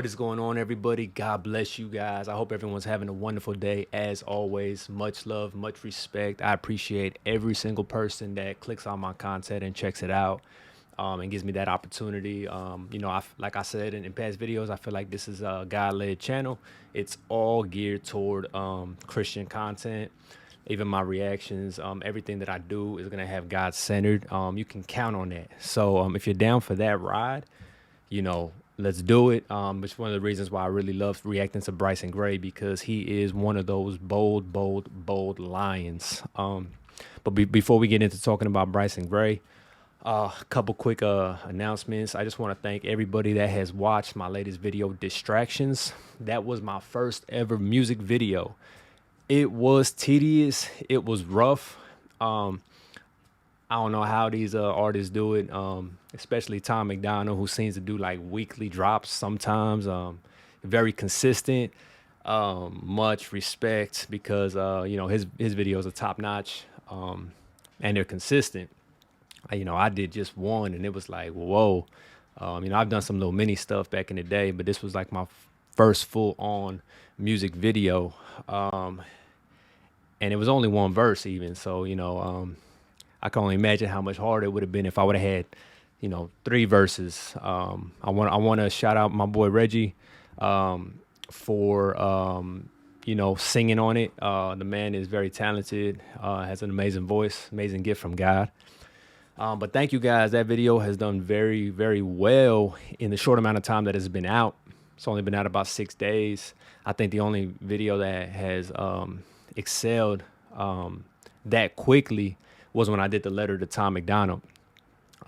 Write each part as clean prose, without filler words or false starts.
What is going on, everybody? God bless you guys. I hope everyone's having a wonderful day. As always, much love, much respect. I appreciate every single person that clicks on my content and checks it out, and gives me that opportunity. Like I said in past videos, I feel like this is a God-led channel. It's all geared toward Christian content. Even my reactions, everything that I do is gonna have God centered. You can count on that. So if you're down for that ride, let's do it. It's one of the reasons why I really love reacting to Bryson Gray, because he is one of those bold lions. But before we get into talking about Bryson Gray, a couple quick announcements. I just want to thank everybody that has watched my latest video, Distractions. That was my first ever music video. It was tedious. It was rough. I don't know how these artists do it, especially Tom McDonald, who seems to do like weekly drops sometimes. Very consistent. Much respect, because his videos are top notch, and they're consistent. I did just one, and it was like, whoa. I've done some little mini stuff back in the day, but this was like my first full on music video, and it was only one verse even. So I can only imagine how much harder it would have been if I would have had, three verses. I want to shout out my boy Reggie, for singing on it. The man is very talented, has an amazing voice, amazing gift from God. But thank you guys. That video has done very, very well in the short amount of time that it's been out. It's only been out about 6 days. I think the only video that has excelled that quickly was when I did the letter to Tom McDonald.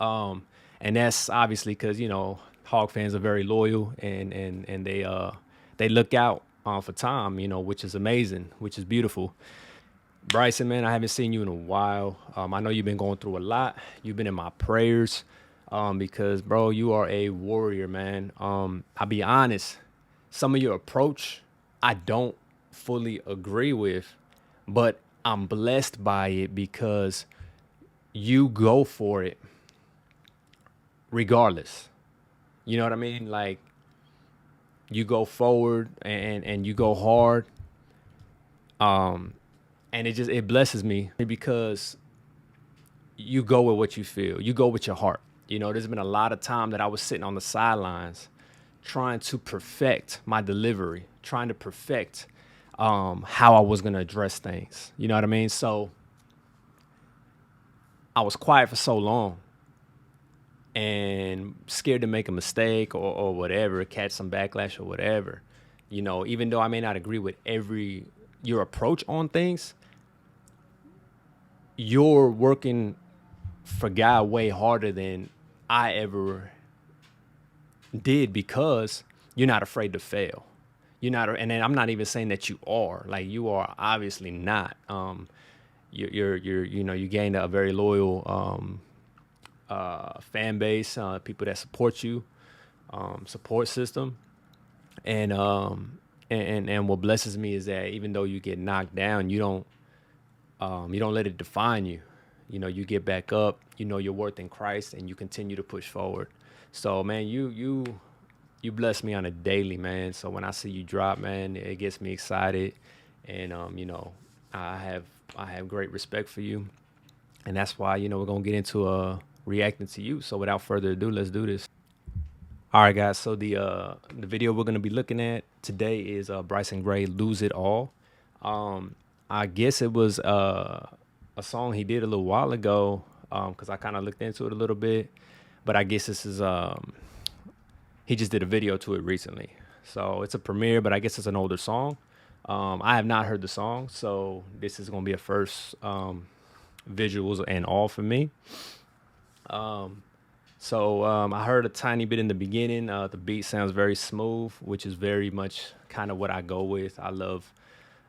And that's obviously because, Hog fans are very loyal, and they look out for Tom, which is amazing, which is beautiful. Bryson, man, I haven't seen you in a while. I know you've been going through a lot. You've been in my prayers, because, bro, you are a warrior, man. I'll be honest, some of your approach I don't fully agree with, but I'm blessed by it because you go for it regardless. You know what I mean? Like, you go forward and you go hard. And it blesses me because you go with what you feel. You go with your heart. There's been a lot of time that I was sitting on the sidelines trying to perfect my delivery, trying to perfect how I was going to address things. You know what I mean? So I was quiet for so long and scared to make a mistake or whatever, catch some backlash or whatever. Even though I may not agree with your approach on things, you're working for God way harder than I ever did, because you're not afraid to fail. You're not, and then I'm not even saying that you are. Like, you are obviously not. You gained a very loyal fan base, people that support you, support system, and what blesses me is that even though you get knocked down, you don't let it define you. You get back up. Your worth in Christ, and you continue to push forward. So, man, you bless me on a daily, man. So when I see you drop, man, it gets me excited, and I have great respect for you, and that's why we're gonna get into reacting to you. So without further ado, let's do this. All right, guys. So the video we're gonna be looking at today is Bryson Gray, "Lose It All." I guess it was a song he did a little while ago, because I kind of looked into it a little bit, but I guess this is he just did a video to it recently. So it's a premiere, but I guess it's an older song. I have not heard the song, so this is gonna be a first visuals and all for me. So I heard a tiny bit in the beginning. The beat sounds very smooth, which is very much kind of what I go with. I love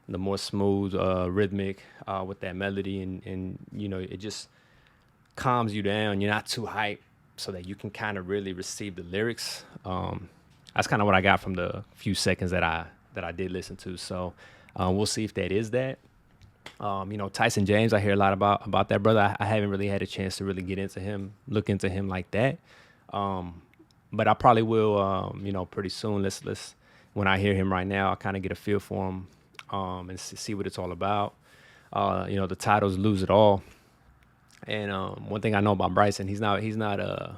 the more smooth, rhythmic, with that melody, and it just calms you down. You're not too hyped, so that you can kind of really receive the lyrics. That's kind of what I got from the few seconds that I did listen to. So we'll see if that is that. Tyson James, I hear a lot about that brother. I haven't really had a chance to really get into him, look into him like that. but I probably will, pretty soon. Let's when I hear him right now, I kind of get a feel for him, and see what it's all about. The title's "Lose It All," and one thing I know about Bryson, he's not a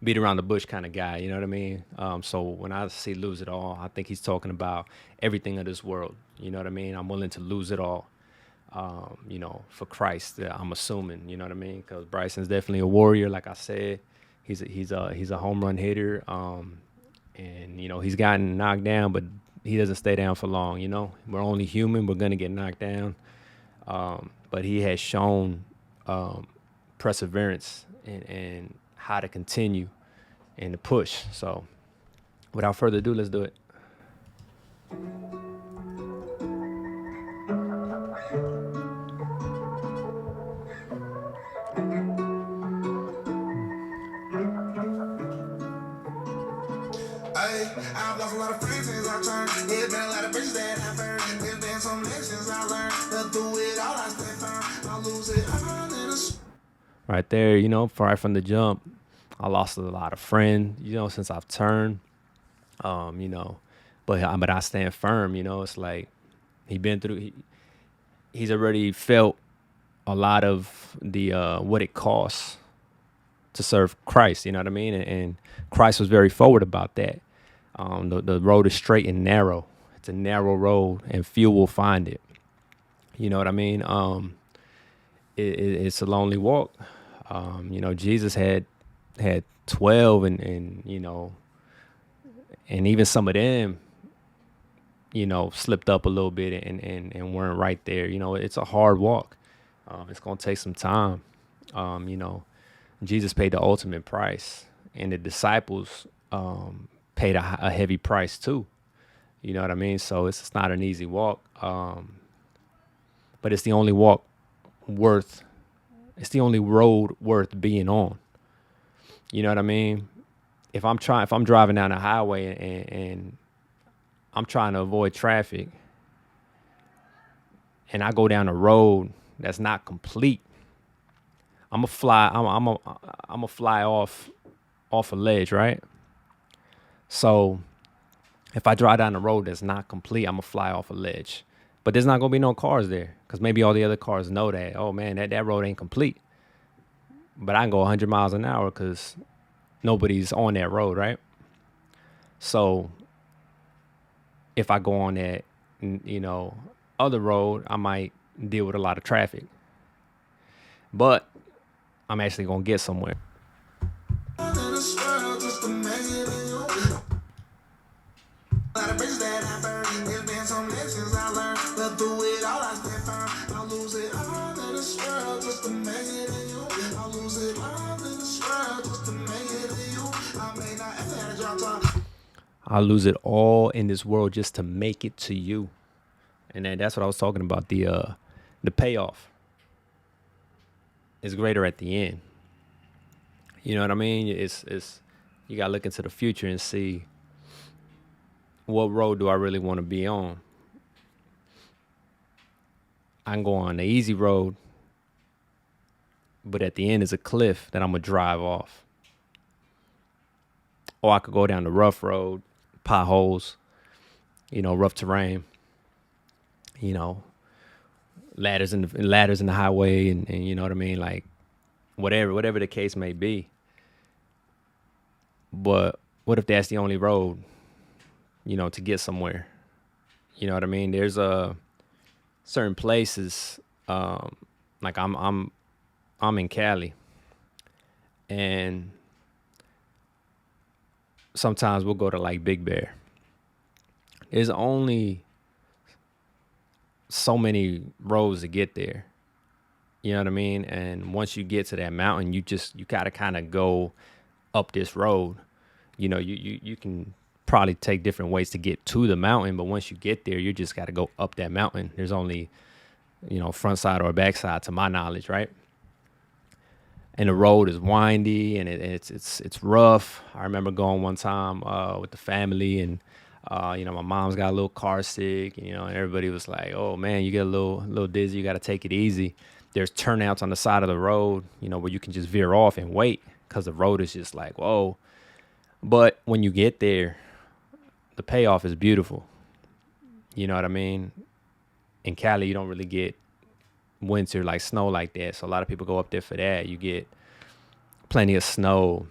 beat around the bush kind of guy. You know what I mean? So when I see "Lose It All," I think he's talking about everything of this world. You know what I mean? I'm willing to lose it all, for Christ. I'm assuming, you know what I mean? Because Bryson's definitely a warrior, like I said. He's a home run hitter, and he's gotten knocked down, but he doesn't stay down for long. We're only human. We're gonna get knocked down, but he has shown perseverance and how to continue and to push. So, without further ado, let's do it. I've lost a lot of friends since I turned. There's been a lot of bitches that I've burned. There's been some lessons I learned. But through it all, I stand firm. I lose it all in a right there, right from the jump, I lost a lot of friends, since I've turned, but I stand firm. It's like he's already felt a lot of the what it costs to serve Christ. You know what I mean? And Christ was very forward about that. The road is straight and narrow. It's a narrow road, and few will find it. You know what I mean? It's a lonely walk. Jesus had 12, and and even some of them, slipped up a little bit and weren't right there. It's a hard walk. It's gonna take some time. Jesus paid the ultimate price, and the disciples paid a heavy price too. You know what I mean? So it's not an easy walk, but it's the only it's the only road worth being on. You know what I mean? If I'm driving down the highway and I'm trying to avoid traffic, and I go down a road that's not complete, I'm gonna fly. I'm gonna fly off a ledge, right? So if I drive down the road that's not complete, I'm gonna fly off a ledge. But there's not gonna be no cars there, because maybe all the other cars know that. Oh man, that road ain't complete. But I can go 100 miles an hour because nobody's on that road, right? So if I go on that, other road, I might deal with a lot of traffic. But I'm actually gonna get somewhere. I'll lose it all in this world just to make it to you. And then that's what I was talking about. The payoff is greater at the end. You know what I mean? It's you gotta look into the future and see, what road do I really want to be on? I can go on the easy road, but at the end is a cliff that I'm gonna drive off. Or I could go down the rough road, potholes, rough terrain, ladders in the highway, and you know what I mean, like whatever the case may be. But what if that's the only road, to get somewhere? You know what I mean? There's certain places, like I'm in Cali, and sometimes we'll go to like Big Bear. There's only so many roads to get there. You know what I mean? And once you get to that mountain, you gotta kind of go up this road. You can probably take different ways to get to the mountain, but once you get there, you just got to go up that mountain. There's only, front side or back side to my knowledge, right? And the road is windy, and it's rough. I remember going one time with the family, and my mom's got a little car sick, and everybody was like, "Oh man, you get a little dizzy. You got to take it easy." There's turnouts on the side of the road, where you can just veer off and wait, because the road is just like, whoa. But when you get there, the payoff is beautiful. You know what I mean? In Cali, you don't really get winter like snow like that. So a lot of people go up there for that. You get plenty of snow.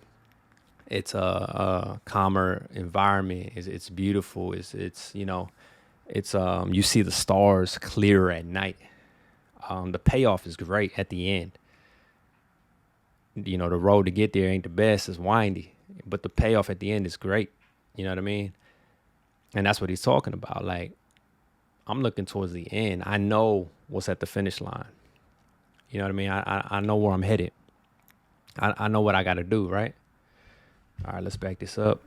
It's a calmer environment. It's beautiful. It's it's you see the stars clearer at night. The payoff is great at the end. The road to get there ain't the best. It's windy, but the payoff at the end is great. You know what I mean? And that's what he's talking about. Like, I'm looking towards the end. I know what's at the finish line. You know what I mean? I know where I'm headed. I know what I got to do, right? All right, let's back this up.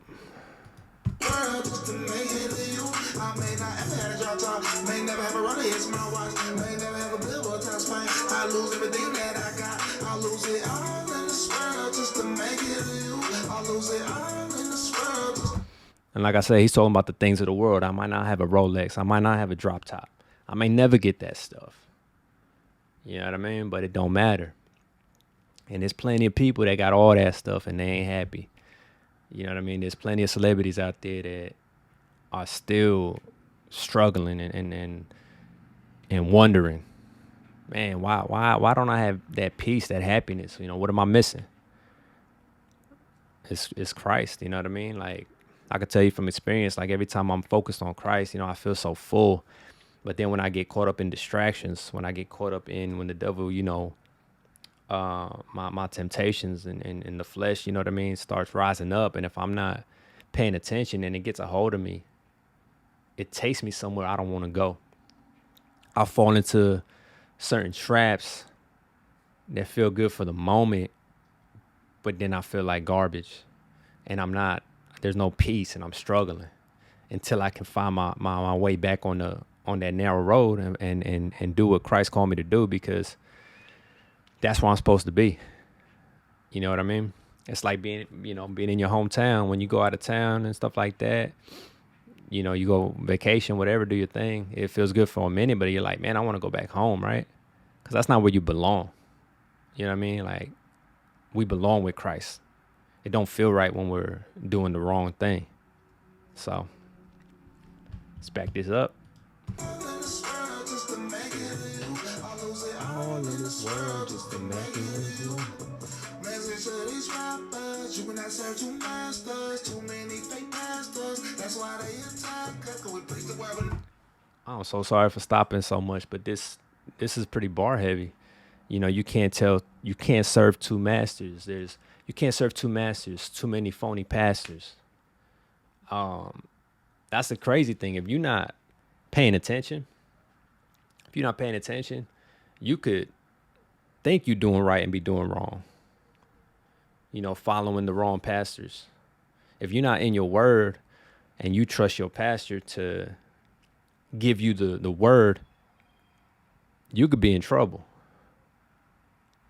And like I said, he's talking about the things of the world. I might not have a Rolex. I might not have a drop top. I may never get that stuff. You know what I mean? But it don't matter. And there's plenty of people that got all that stuff and they ain't happy. You know what I mean? There's plenty of celebrities out there that are still struggling and wondering, man, why don't I have that peace, that happiness? What am I missing? It's Christ. You know what I mean? Like, I could tell you from experience, like every time I'm focused on Christ, I feel so full. But then when I get caught up in distractions, when the devil, my temptations and the flesh, you know what I mean, starts rising up. And if I'm not paying attention and it gets a hold of me, it takes me somewhere I don't want to go. I fall into certain traps that feel good for the moment, but then I feel like garbage and there's no peace and I'm struggling until I can find my way back on that narrow road and do what Christ called me to do, because that's where I'm supposed to be. You know what I mean? It's like being in your hometown. When you go out of town and stuff like that, you go vacation, whatever, do your thing. It feels good for a minute, but you're like, man, I want to go back home, right? Because that's not where you belong. You know what I mean? Like, we belong with Christ. It don't feel right when we're doing the wrong thing. So, let's back this up. All in this world just to make it you. Message to these rappers, you cannot serve two masters, too many fake pastors. That's why they attack us, 'cause we preach the word. I'm so sorry for stopping so much, but this is pretty bar heavy. You can't serve two masters. You can't serve two masters, too many phony pastors. That's the crazy thing. If you're not paying attention, you could think you're doing right and be doing wrong. Following the wrong pastors. If you're not in your word and you trust your pastor to give you the word, you could be in trouble.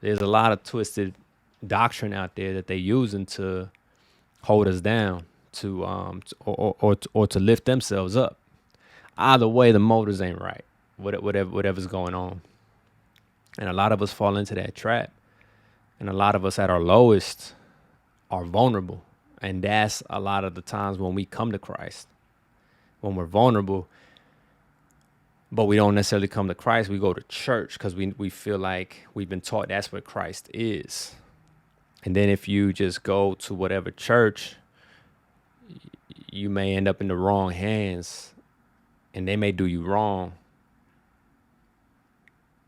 There's a lot of twisted doctrine out there that they're using to hold us down, or to lift themselves up. Either way, the motives ain't right. Whatever's going on, and a lot of us fall into that trap, and a lot of us at our lowest are vulnerable, and that's a lot of the times when we come to Christ, when we're vulnerable. But we don't necessarily come to Christ. We go to church because we feel like we've been taught that's what Christ is. And then if you just go to whatever church, you may end up in the wrong hands and they may do you wrong.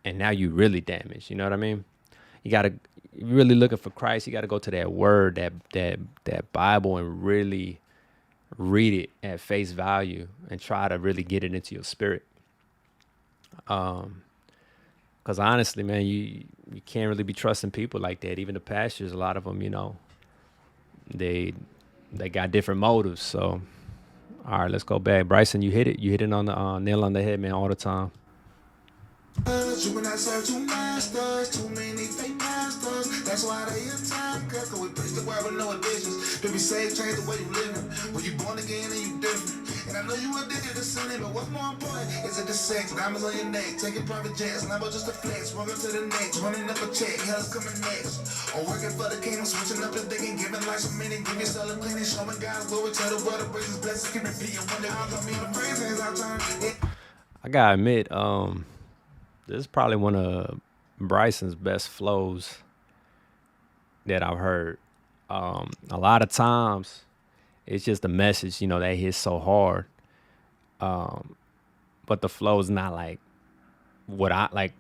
And now you really damaged. You know what I mean? You're really looking for Christ. You got to go to that word, that Bible, and really read it at face value and try to really get it into your spirit. Because honestly, man, you can't really be trusting people like that. Even the pastors, a lot of them, they got different motives. So, all right, let's go back. Bryson, you hit it on the nail on the head, man, all the time. You will not serve two masters, too many fake pastors. That's why they attack us, 'cause we preach the word with no additions. To be saved, change the way you living. When you born again and you different. And I know you addicted to sinning, but what's more important is it the sex? Diamonds on your neck, taking private jets, Lambo just a flex, welcome to the next, running up a check, hell's coming next. Or working for the kingdom, switching up the thinking, giving life some meaning, give yourself a cleaning, showing God's glory, tell the world to praise His blessings, keep repeating, wonder how come me the praises I turn. I gotta admit, this is probably one of Bryson's best flows that I've heard. A lot of times, it's just the message, that hits so hard. But the flow is not like what I like.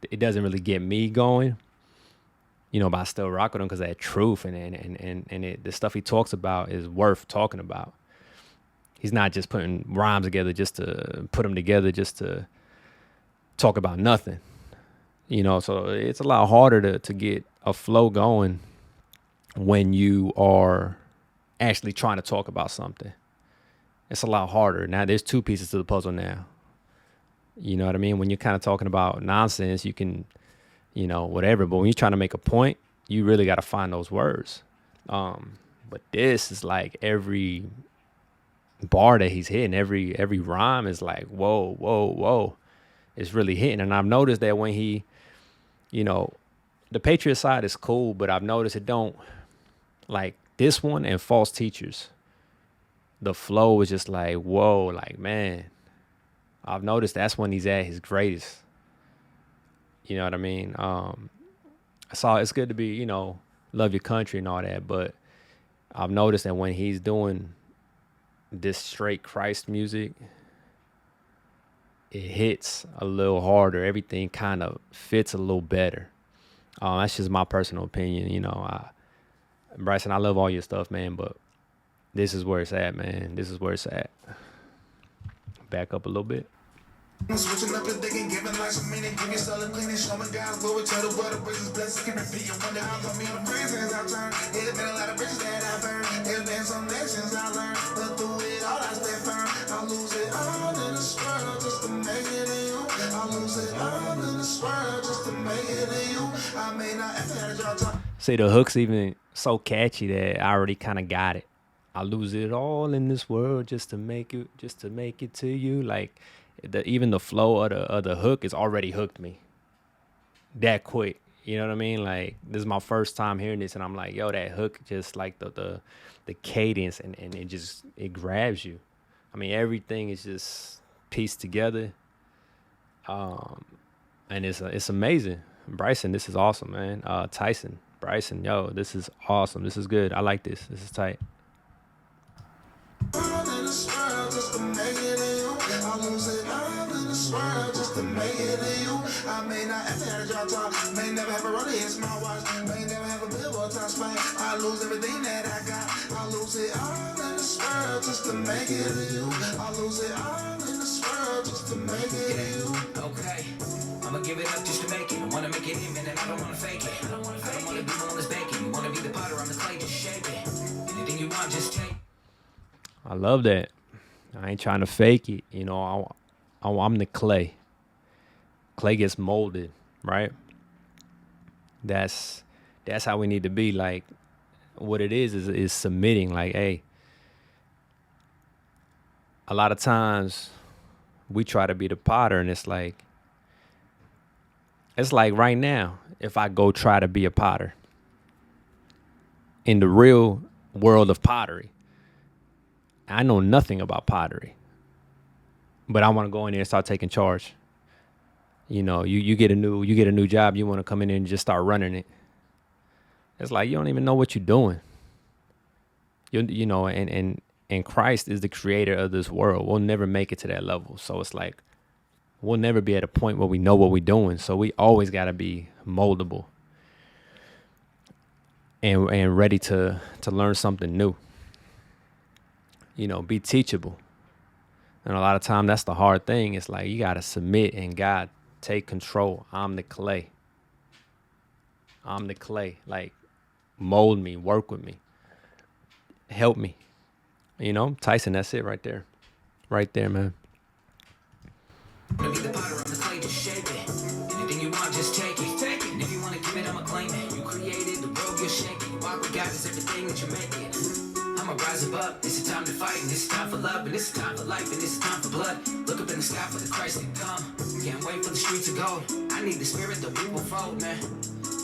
It doesn't really get me going, but I still rock with him because that truth and the stuff he talks about is worth talking about. He's not just putting rhymes together just to put them together just to talk about nothing, So it's a lot harder to get a flow going when you are actually trying to talk about something. It's a lot harder. Now there's two pieces to the puzzle now. You know what I mean? When you're kind of talking about nonsense, you can, whatever. But when you're trying to make a point, you really got to find those words. But this is like every bar that he's hitting, every rhyme is like, whoa, whoa, whoa. It's really hitting. And I've noticed that when he, the Patriot side is cool, but I've noticed it don't, like this one and False Teachers, the flow is just like, whoa, like, man. I've noticed that's when he's at his greatest. You know what I mean? So it's good to be, love your country and all that. But I've noticed that when he's doing this straight Christ music, it hits a little harder. Everything kind of fits a little better. That's just my personal opinion. Bryson, I love all your stuff, man. But this is where it's at, man. This is where it's at. Back up a little bit. Switching up the thinking, giving life some meaning, give yourself a cleaning, showing God's glory, tell the world to praise His blessings, keep repeating, wonder how come me the praises I turn. There's been a lot of bridges that I've burned, there's been some lessons I learned, but through it all I stay firm. I lose it all in this world just to make it in you. I lose it all in this world just to make it in you. I may not ever had a job talk. See, the hook's even so catchy that I already kind of got it. I lose it all in this world just to make it to you. Like, even the flow of the hook is already hooked me that quick. You know what I mean? Like, this is my first time hearing this, and I'm like, yo, that hook just like the cadence and it grabs you. I mean, everything is just pieced together, and it's amazing. Bryson, this is awesome, man. Tyson, Bryson, yo, this is awesome. This is good. I like this. This is tight. I may not ever had a job talk, may never have a roller in my watch, may never have a billboard top spot. I lose everything that I got. I lose it all in this world just to make it to you. I lose it all in this world just to make it to you. Okay, I'ma give it up just to make it. I wanna make it even and I don't wanna fake it. I don't wanna be the one that's baking. You wanna be the potter, I'm the clay, just shape it. Anything you want, just take. I love that. I ain't trying to fake it. I'm the clay. Clay gets molded, right? That's how we need to be. Like, what it is submitting. Like, hey, a lot of times we try to be the potter, and it's like right now, if I go try to be a potter in the real world of pottery, I know nothing about pottery, but I want to go in there and start taking charge. You get a new job. You want to come in there and just start running it. It's like you don't even know what you're doing. And Christ is the creator of this world. We'll never make it to that level. So it's like we'll never be at a point where we know what we're doing. So we always got to be moldable and ready to learn something new. Be teachable. And a lot of time that's the hard thing. It's like you got to submit and God take control. I'm the clay. Like, mold me, work with me, help me. Tyson, that's it right there. Right there, man. Be the potter, I'm the clay, just shape it. Anything you want, just take it. And if you want to give it, I'ma claim it. You created the world, you're shaking. You walk with God, is everything that you make it. I'm a rise above. This is time to fight, and this is time for love, and this is time for life, and this is time for blood. Look up in the sky for the Christ to come. Can't wait for the streets of gold. I need the spirit that we will fold, man.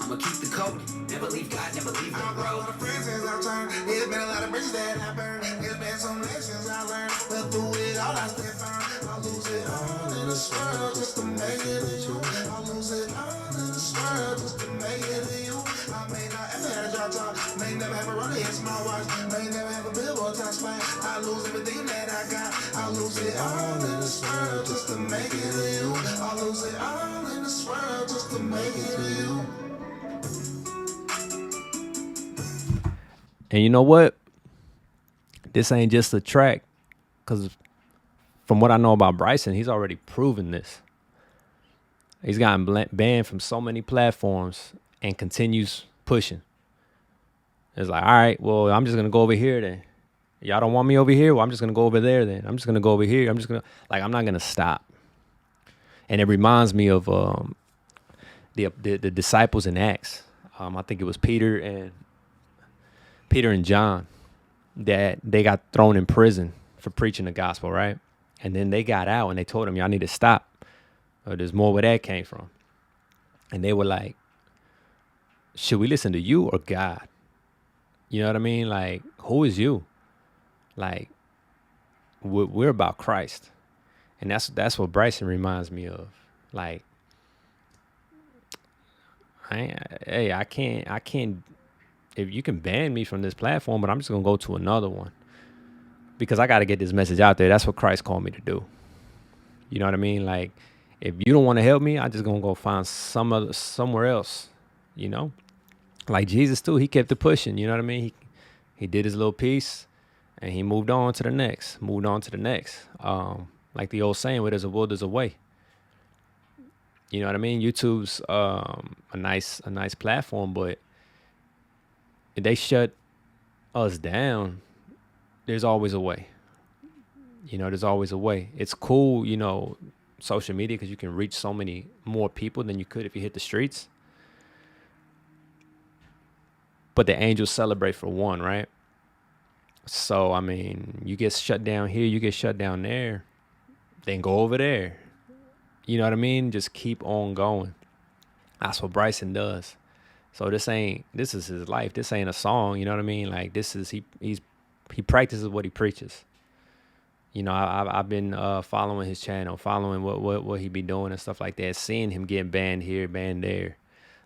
I'ma keep the code. Never leave God, never leave the I've got a road. lot of friends since I turned. There's been a lot of bridges that I burned. There's been some lessons I learned. But through it all, I stand firm. I lose it all in this world just to make it to you. I lose it all in this world just to make it to you. I may not ever have a drop top. May never have a Rolex smartwatch. May never have a billboard top spot. I lose everything that I got. I lose it all in this world just to make it to you. I lose it all in this world just to make it to you. And you know what? This ain't just a track, because from what I know about Bryson, he's already proven this. He's gotten banned from so many platforms and continues pushing. It's like, all right, well, I'm just going to go over here then. Y'all don't want me over here? Well, I'm just going to go over there then. I'm just going to go over here. I'm not going to stop. And it reminds me of the disciples in Acts. I think it was Peter and John, that they got thrown in prison for preaching the gospel, right? And then they got out and they told them, y'all need to stop. There's more where that came from. And they were like, should we listen to you or God? You know what I mean? Like, who is you? Like, we're about Christ. And that's what Bryson reminds me of. Like, I can't, if you can ban me from this platform, but I'm just going to go to another one because I got to get this message out there. That's what Christ called me to do. You know what I mean? Like, if you don't want to help me, I'm just going to go find somewhere else, you know? Like Jesus too, he kept it pushing, you know what I mean? He did his little piece and he moved on to the next. Like the old saying, where there's a will, there's a way. You know what I mean? YouTube's a nice platform, but if they shut us down, there's always a way. You know, there's always a way. It's cool, you know, social media, because you can reach so many more people than you could if you hit the streets. But the angels celebrate for one, right? So, I mean, you get shut down here, you get shut down there, then go over there. You know what I mean? Just keep on going. That's what Bryson does. So this is his life. This ain't a song. You know what I mean? Like, this is, he practices what he preaches. You know, I've been following his channel, following what he be doing and stuff like that, seeing him getting banned here, banned there,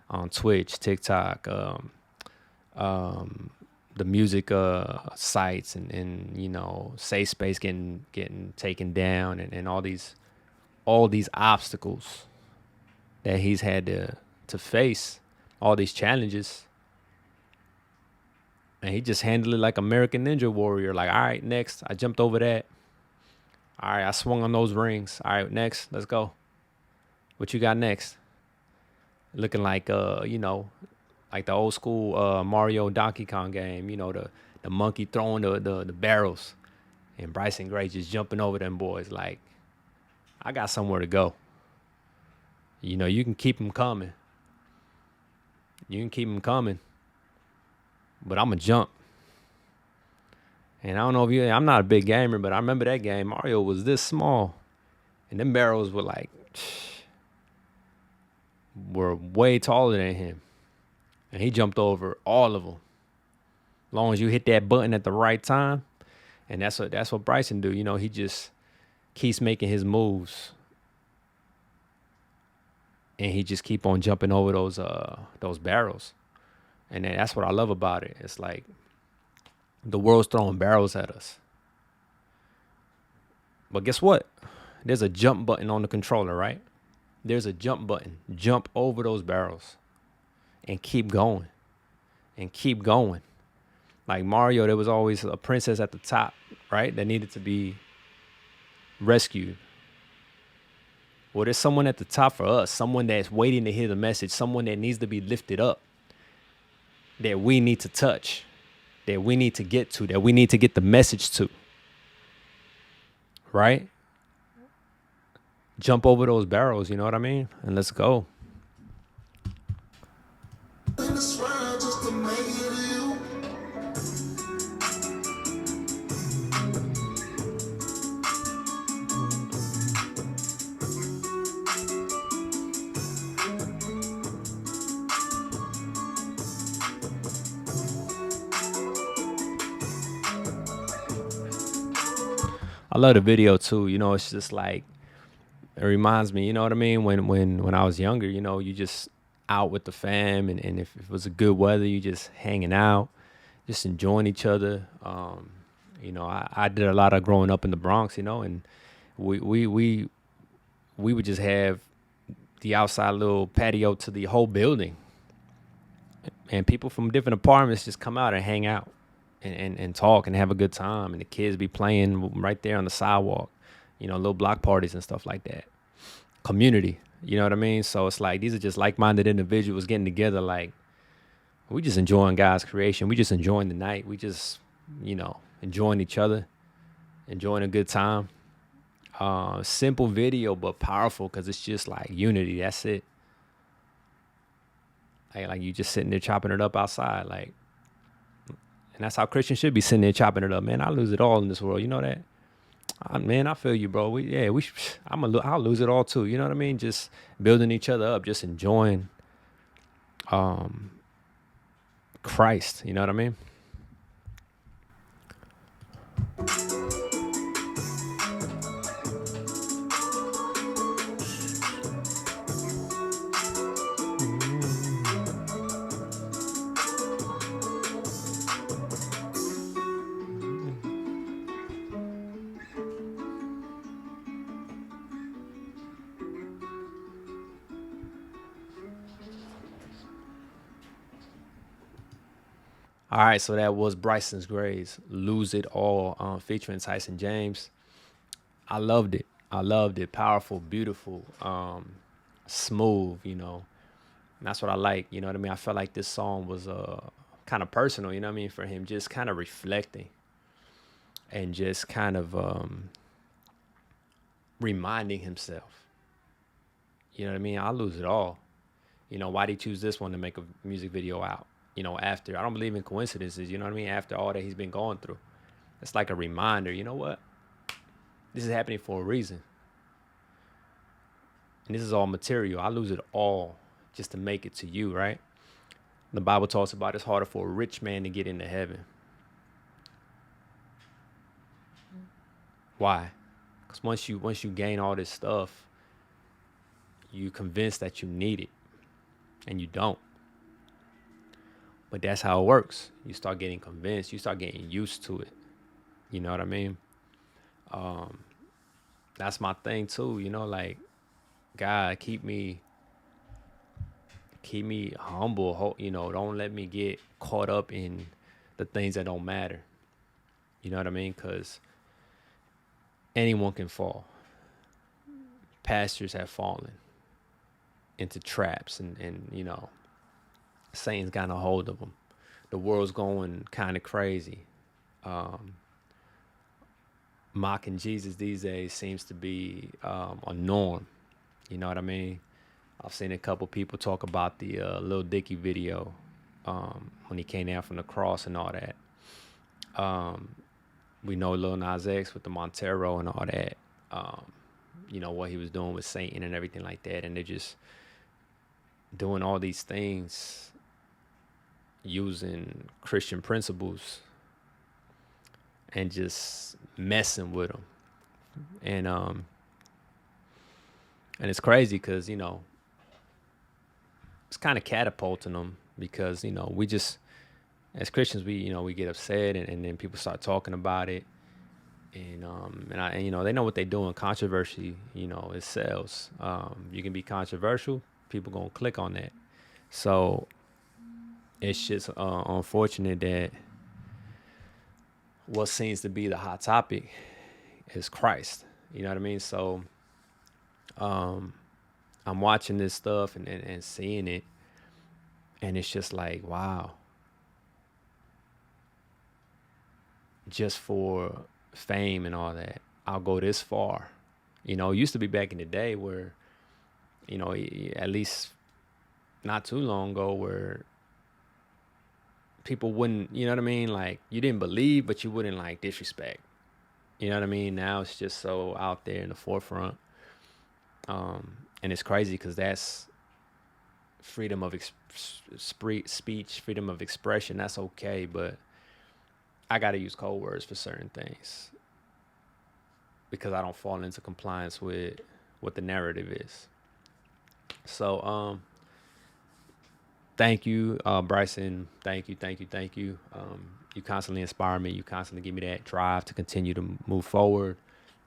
on Twitch, TikTok, the music sites, and you know, safe space getting taken down, and all these obstacles that he's had to face, all these challenges. And he just handled it like American Ninja Warrior. Like, all right, next, I jumped over that. All right, I swung on those rings. All right, next, let's go. What you got next? Looking like, you know, like the old school Mario Donkey Kong game. You know, the monkey throwing the barrels. And Bryson Gray just jumping over them boys. Like, I got somewhere to go. You know, you can keep them coming. But I'm going to jump. And I don't know if I'm not a big gamer, but I remember that game. Mario was this small. And them barrels were way taller than him. And he jumped over all of them. As long as you hit that button at the right time. And that's what Bryson do. You know, he just keeps making his moves. And he just keep on jumping over those barrels. And that's what I love about it. It's like the world's throwing barrels at us. But guess what? There's a jump button on the controller, right? There's a jump button. Jump over those barrels and keep going. Like Mario, there was always a princess at the top, right? That needed to be rescued. Well, there's someone at the top for us, someone that's waiting to hear the message, someone that needs to be lifted up, that we need to touch, that we need to get to, that we need to get the message to. Right? Jump over those barrels, you know what I mean? And let's go. In this world just to make it to you. I love the video too. You know, it's just like it reminds me. You know what I mean? When I was younger, you know, you just out with the fam, and if it was a good weather, you just hanging out, just enjoying each other. You know, I did a lot of growing up in the Bronx. You know, and we we we we would just have the outside little patio to the whole building, and people from different apartments just come out and hang out and talk and have a good time, and the kids be playing right there on the sidewalk, you know, little block parties and stuff like that. Community, you know what I mean? So it's like these are just like-minded individuals getting together, like we just enjoying God's creation, we just enjoying the night, we just, you know, enjoying each other, enjoying a good time. Simple video but powerful because it's just like unity, that's it. Like you just sitting there chopping it up outside, like, and that's how Christians should be, sitting there chopping it up. Man, I lose it all in this world. You know that? Man, I feel you, bro. I'll lose it all too. You know what I mean? Just building each other up, just enjoying Christ. You know what I mean? All right, so that was Bryson Gray's "Lose It All" featuring Tyson James. I loved it. I loved it. Powerful, beautiful, smooth. You know, and that's what I like. You know what I mean? I felt like this song was kind of personal. You know what I mean? For him, just kind of reflecting and just kind of reminding himself. You know what I mean? I lose it all. You know, why'd he choose this one to make a music video out? You know, after, I don't believe in coincidences, you know what I mean? After all that he's been going through. It's like a reminder, you know what? This is happening for a reason. And this is all material. I lose it all just to make it to you, right? The Bible talks about it's harder for a rich man to get into heaven. Why? Because once you gain all this stuff, you convinced that you need it, and you don't. But that's how it works. You start getting convinced. You start getting used to it. You know what I mean? That's my thing too. You know, like, God, keep me humble. You know, don't let me get caught up in the things that don't matter. You know what I mean? Because anyone can fall. Pastors have fallen into traps, and you know, Satan's got a hold of them. The world's going kind of crazy. Mocking Jesus these days seems to be a norm. You know what I mean? I've seen a couple people talk about the Lil Dicky video when he came down from the cross and all that. We know Lil Nas X with the Montero and all that. You know, what he was doing with Satan and everything like that. And they're just doing all these things using Christian principles and just messing with them. And it's crazy because, you know, it's kind of catapulting them because, you know, we just, as Christians, we get upset, and then people start talking about it. And you know, they know what they're doing. Controversy, you know, it sells. You can be controversial, people gonna click on that. So it's just unfortunate that what seems to be the hot topic is Christ. You know what I mean? So I'm watching this stuff and seeing it, and it's just like, wow. Just for fame and all that, I'll go this far. You know, it used to be back in the day where, you know, at least not too long ago, where people wouldn't, you know what I mean? Like, you didn't believe, but you wouldn't like disrespect. You know what I mean? Now it's just so out there in the forefront. And it's crazy because that's freedom of speech, freedom of expression. That's okay, but I got to use code words for certain things. because I don't fall into compliance with what the narrative is. So thank you, Bryson. Thank you. You constantly inspire me. You constantly give me that drive to continue to move forward.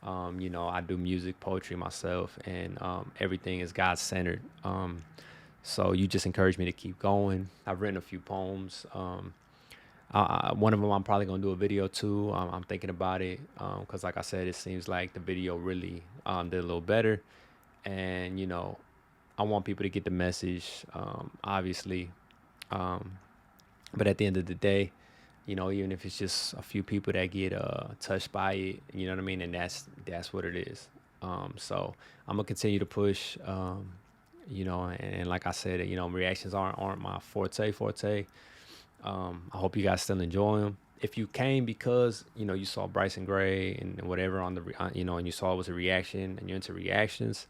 I do music, poetry myself, and everything is God centered. So you just encourage me to keep going. I've written a few poems. One of them I'm probably gonna do a video too. I'm thinking about it because, like I said, it seems like the video really did a little better, and I want people to get the message, obviously. But at the end of the day, even if it's just a few people that get touched by it, you know what I mean, and that's what it is. So I'm gonna continue to push. And like I said, reactions aren't my forte. I hope you guys still enjoy them. If you came because you saw Bryson Gray and whatever on the and you saw it was a reaction and you're into reactions,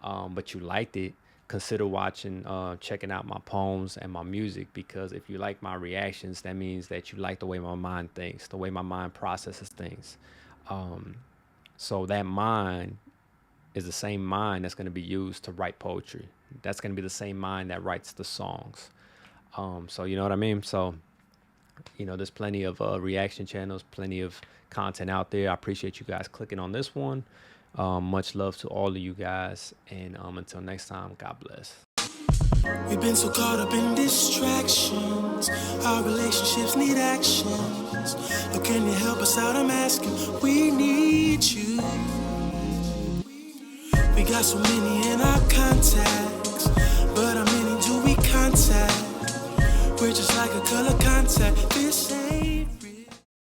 but you liked it, consider watching, checking out my poems and my music, because if you like my reactions, that means that you like the way my mind thinks, the way my mind processes things. So that mind is the same mind that's going to be used to write poetry. That's going to be the same mind that writes the songs. So you know what I mean? So, there's plenty of reaction channels, plenty of content out there. I appreciate you guys clicking on this one. Much love to all of you guys. And until next time, God bless. We've been so caught up in distractions. Our relationships need actions. Look, can you help us out? I'm asking. We need you. We got so many in our contacts, but how many do we contact? We're just like a color contact. This ain't